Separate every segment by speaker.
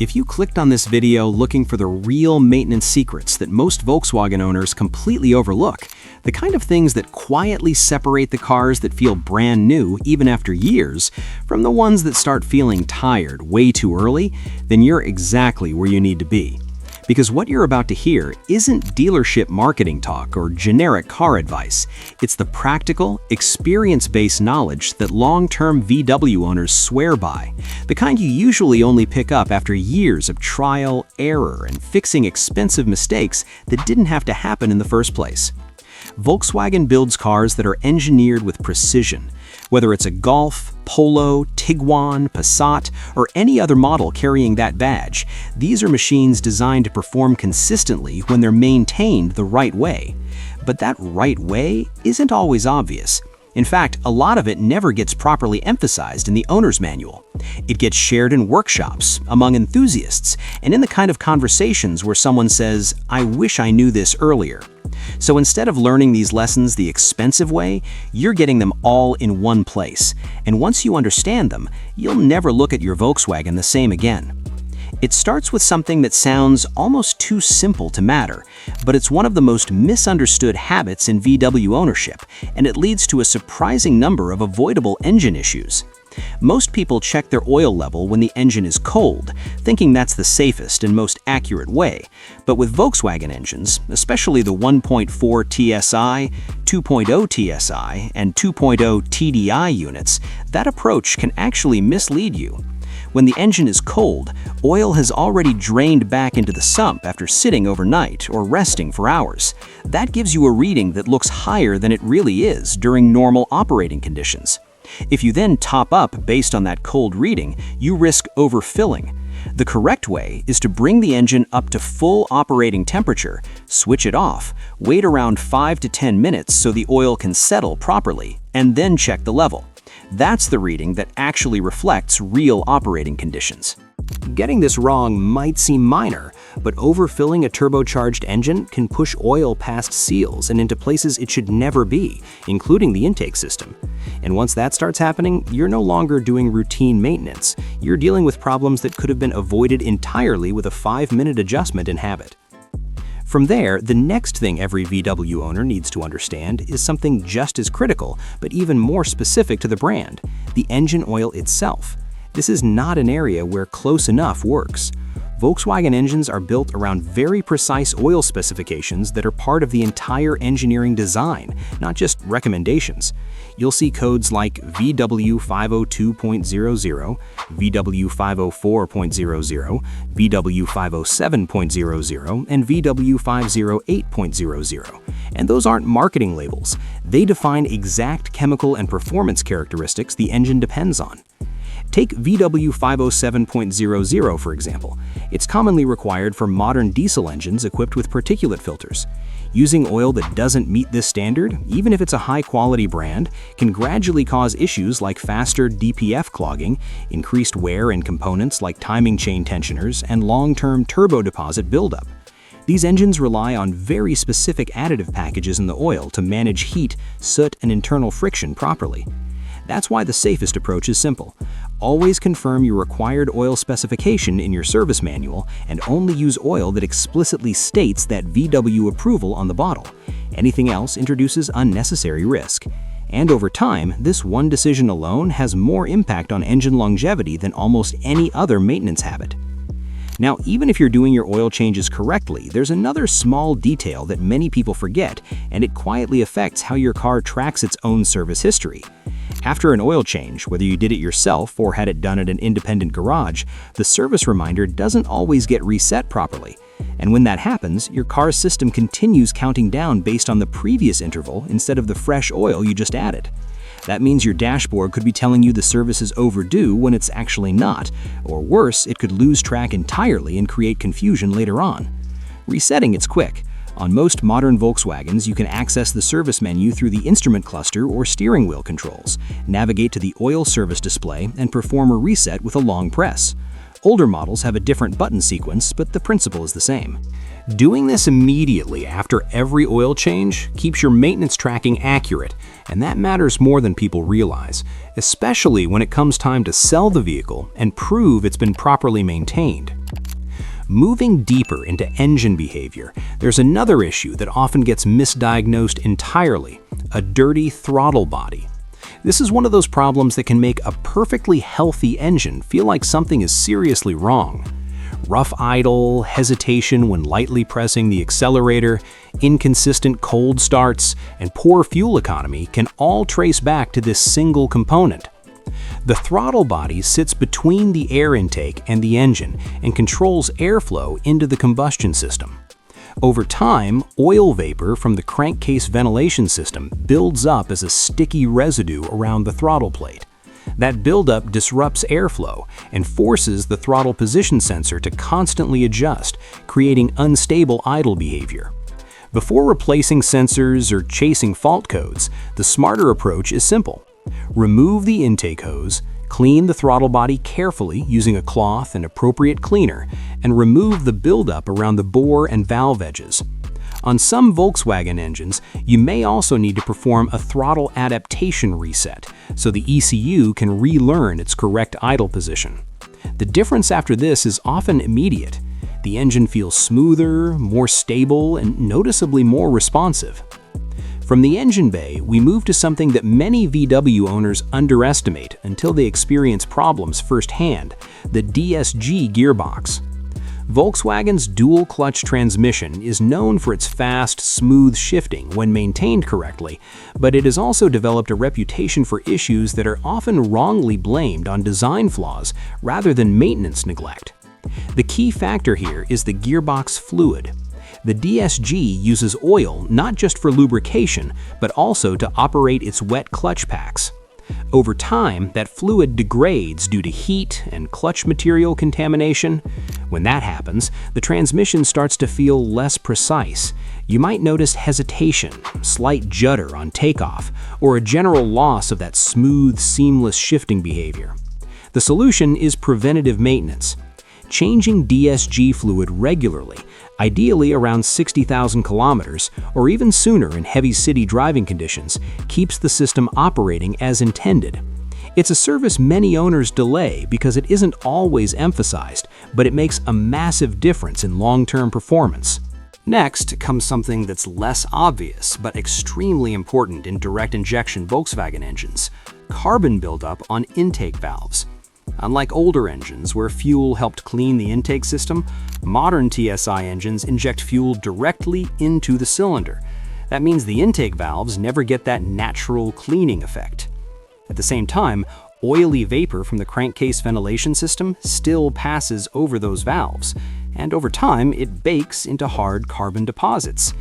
Speaker 1: If you clicked on this video looking for the real maintenance secrets that most Volkswagen owners completely overlook, the kind of things that quietly separate the cars that feel brand new even after years from the ones that start feeling tired way too early, then you're exactly where you need to be. Because what you're about to hear isn't dealership marketing talk or generic car advice. It's the practical, experience-based knowledge that long-term VW owners swear by, the kind you usually only pick up after years of trial, error, and fixing expensive mistakes that didn't have to happen in the first place. Volkswagen builds cars that are engineered with precision. Whether it's a Golf, Polo, Tiguan, Passat, or any other model carrying that badge, these are machines designed to perform consistently when they're maintained the right way. But that right way isn't always obvious. In fact, a lot of it never gets properly emphasized in the owner's manual. It gets shared in workshops, among enthusiasts, and in the kind of conversations where someone says, "I wish I knew this earlier." So instead of learning these lessons the expensive way, you're getting them all in one place. And once you understand them, you'll never look at your Volkswagen the same again. It starts with something that sounds almost too simple to matter, but it's one of the most misunderstood habits in VW ownership, and it leads to a surprising number of avoidable engine issues. Most people check their oil level when the engine is cold, thinking that's the safest and most accurate way. But with Volkswagen engines, especially the 1.4 TSI, 2.0 TSI, and 2.0 TDI units, that approach can actually mislead you. When the engine is cold, oil has already drained back into the sump after sitting overnight or resting for hours. That gives you a reading that looks higher than it really is during normal operating conditions. If you then top up based on that cold reading, you risk overfilling. The correct way is to bring the engine up to full operating temperature, switch it off, wait around 5 to 10 minutes so the oil can settle properly, and then check the level. That's the reading that actually reflects real operating conditions. Getting this wrong might seem minor, but overfilling a turbocharged engine can push oil past seals and into places it should never be, including the intake system. And once that starts happening, you're no longer doing routine maintenance. You're dealing with problems that could have been avoided entirely with a 5-minute adjustment in habit. From there, the next thing every VW owner needs to understand is something just as critical, but even more specific to the brand: the engine oil itself. This is not an area where close enough works. Volkswagen engines are built around very precise oil specifications that are part of the entire engineering design, not just recommendations. You'll see codes like VW 502.00, VW 504.00, VW 507.00, and VW 508.00. And those aren't marketing labels. They define exact chemical and performance characteristics the engine depends on. Take VW 507.00 for example. It's commonly required for modern diesel engines equipped with particulate filters. Using oil that doesn't meet this standard, even if it's a high-quality brand, can gradually cause issues like faster DPF clogging, increased wear in components like timing chain tensioners, and long-term turbo deposit buildup. These engines rely on very specific additive packages in the oil to manage heat, soot, and internal friction properly. That's why the safest approach is simple. Always confirm your required oil specification in your service manual and only use oil that explicitly states that VW approval on the bottle. Anything else introduces unnecessary risk. And over time, this one decision alone has more impact on engine longevity than almost any other maintenance habit. Now, even if you're doing your oil changes correctly, there's another small detail that many people forget, and it quietly affects how your car tracks its own service history. After an oil change, whether you did it yourself or had it done at an independent garage, the service reminder doesn't always get reset properly. And when that happens, your car's system continues counting down based on the previous interval instead of the fresh oil you just added. That means your dashboard could be telling you the service is overdue when it's actually not, or worse, it could lose track entirely and create confusion later on. Resetting it's quick. On most modern Volkswagens, you can access the service menu through the instrument cluster or steering wheel controls, navigate to the oil service display, and perform a reset with a long press. Older models have a different button sequence, but the principle is the same. Doing this immediately after every oil change keeps your maintenance tracking accurate, and that matters more than people realize, especially when it comes time to sell the vehicle and prove it's been properly maintained. Moving deeper into engine behavior, there's another issue that often gets misdiagnosed entirely: a dirty throttle body. This is one of those problems that can make a perfectly healthy engine feel like something is seriously wrong. Rough idle, hesitation when lightly pressing the accelerator, inconsistent cold starts, and poor fuel economy can all trace back to this single component. The throttle body sits between the air intake and the engine and controls airflow into the combustion system. Over time, oil vapor from the crankcase ventilation system builds up as a sticky residue around the throttle plate. That buildup disrupts airflow and forces the throttle position sensor to constantly adjust, creating unstable idle behavior. Before replacing sensors or chasing fault codes, the smarter approach is simple. Remove the intake hose, clean the throttle body carefully using a cloth and appropriate cleaner, and remove the buildup around the bore and valve edges. On some Volkswagen engines, you may also need to perform a throttle adaptation reset so the ECU can relearn its correct idle position. The difference after this is often immediate. The engine feels smoother, more stable, and noticeably more responsive. From the engine bay, we move to something that many VW owners underestimate until they experience problems firsthand: the DSG gearbox. Volkswagen's dual-clutch transmission is known for its fast, smooth shifting when maintained correctly, but it has also developed a reputation for issues that are often wrongly blamed on design flaws rather than maintenance neglect. The key factor here is the gearbox fluid. The DSG uses oil not just for lubrication, but also to operate its wet clutch packs. Over time, that fluid degrades due to heat and clutch material contamination. When that happens, the transmission starts to feel less precise. You might notice hesitation, slight judder on takeoff, or a general loss of that smooth, seamless shifting behavior. The solution is preventative maintenance. Changing DSG fluid regularly, ideally around 60,000 kilometers, or even sooner in heavy city driving conditions, keeps the system operating as intended. It's a service many owners delay because it isn't always emphasized, but it makes a massive difference in long-term performance. Next comes something that's less obvious but extremely important in direct injection Volkswagen engines: carbon buildup on intake valves. Unlike older engines where fuel helped clean the intake system, modern TSI engines inject fuel directly into the cylinder. That means the intake valves never get that natural cleaning effect. At the same time, oily vapor from the crankcase ventilation system still passes over those valves, and over time it bakes into hard carbon deposits.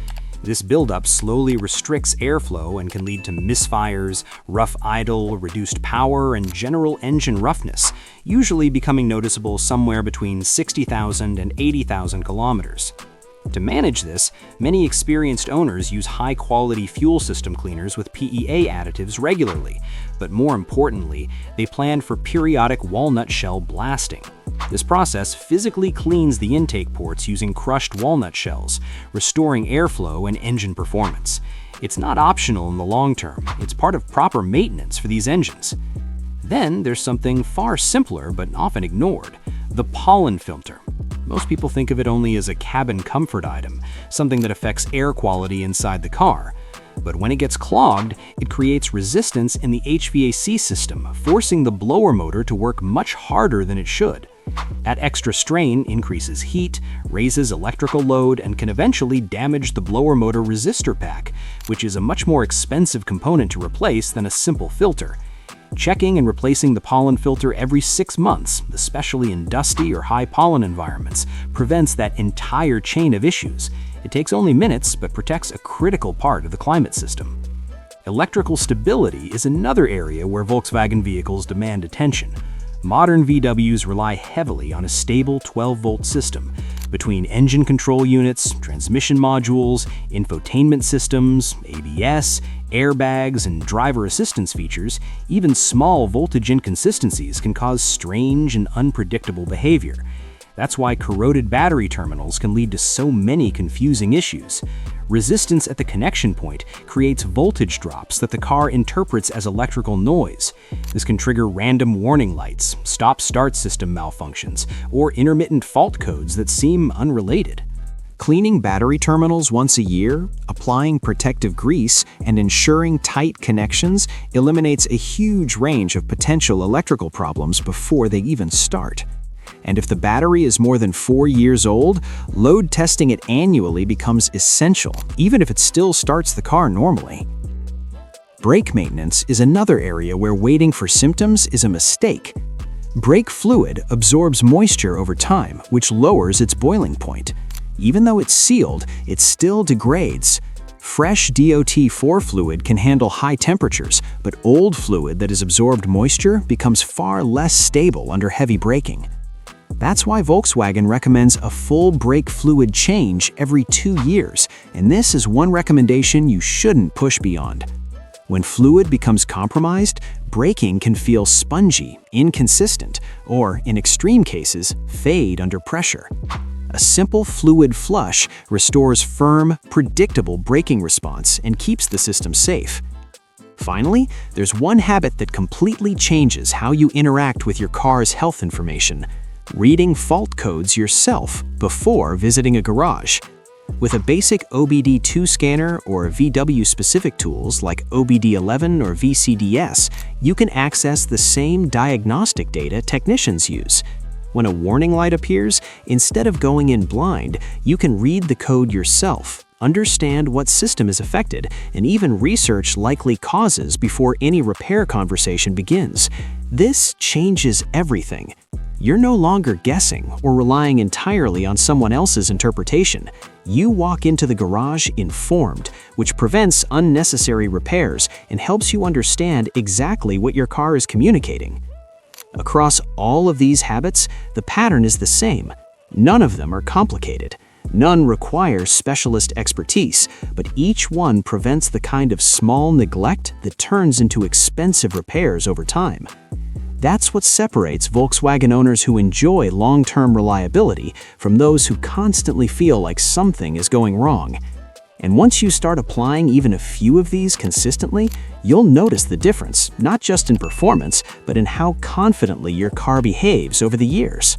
Speaker 1: This buildup slowly restricts airflow and can lead to misfires, rough idle, reduced power, and general engine roughness, usually becoming noticeable somewhere between 60,000 and 80,000 kilometers. To manage this, many experienced owners use high-quality fuel system cleaners with PEA additives regularly, but more importantly, they plan for periodic walnut shell blasting. This process physically cleans the intake ports using crushed walnut shells, restoring airflow and engine performance. It's not optional in the long term, it's part of proper maintenance for these engines. Then there's something far simpler but often ignored: the pollen filter. Most people think of it only as a cabin comfort item, something that affects air quality inside the car. But when it gets clogged, it creates resistance in the HVAC system, forcing the blower motor to work much harder than it should. That extra strain increases heat, raises electrical load, and can eventually damage the blower motor resistor pack, which is a much more expensive component to replace than a simple filter. Checking and replacing the pollen filter every 6 months, especially in dusty or high pollen environments, prevents that entire chain of issues. It takes only minutes, but protects a critical part of the climate system. Electrical stability is another area where Volkswagen vehicles demand attention. Modern VWs rely heavily on a stable 12-volt system. Between engine control units, transmission modules, infotainment systems, ABS, airbags, and driver assistance features, even small voltage inconsistencies can cause strange and unpredictable behavior. That's why corroded battery terminals can lead to so many confusing issues. Resistance at the connection point creates voltage drops that the car interprets as electrical noise. This can trigger random warning lights, stop-start system malfunctions, or intermittent fault codes that seem unrelated. Cleaning battery terminals once a year, applying protective grease, and ensuring tight connections eliminates a huge range of potential electrical problems before they even start. And if the battery is more than 4 years old, load testing it annually becomes essential, even if it still starts the car normally. Brake maintenance is another area where waiting for symptoms is a mistake. Brake fluid absorbs moisture over time, which lowers its boiling point. Even though it's sealed, it still degrades. Fresh DOT4 fluid can handle high temperatures, but old fluid that has absorbed moisture becomes far less stable under heavy braking. That's why Volkswagen recommends a full brake fluid change every 2 years, and this is one recommendation you shouldn't push beyond. When fluid becomes compromised, braking can feel spongy, inconsistent, or, in extreme cases, fade under pressure. A simple fluid flush restores firm, predictable braking response and keeps the system safe. Finally, there's one habit that completely changes how you interact with your car's health information: reading fault codes yourself before visiting a garage. With a basic OBD2 scanner or VW-specific tools like OBD11 or VCDS, you can access the same diagnostic data technicians use. When a warning light appears, instead of going in blind, you can read the code yourself, understand what system is affected, and even research likely causes before any repair conversation begins. This changes everything. You're no longer guessing or relying entirely on someone else's interpretation. You walk into the garage informed, which prevents unnecessary repairs and helps you understand exactly what your car is communicating. Across all of these habits, the pattern is the same. None of them are complicated. None require specialist expertise, but each one prevents the kind of small neglect that turns into expensive repairs over time. That's what separates Volkswagen owners who enjoy long-term reliability from those who constantly feel like something is going wrong. And once you start applying even a few of these consistently, you'll notice the difference, not just in performance, but in how confidently your car behaves over the years.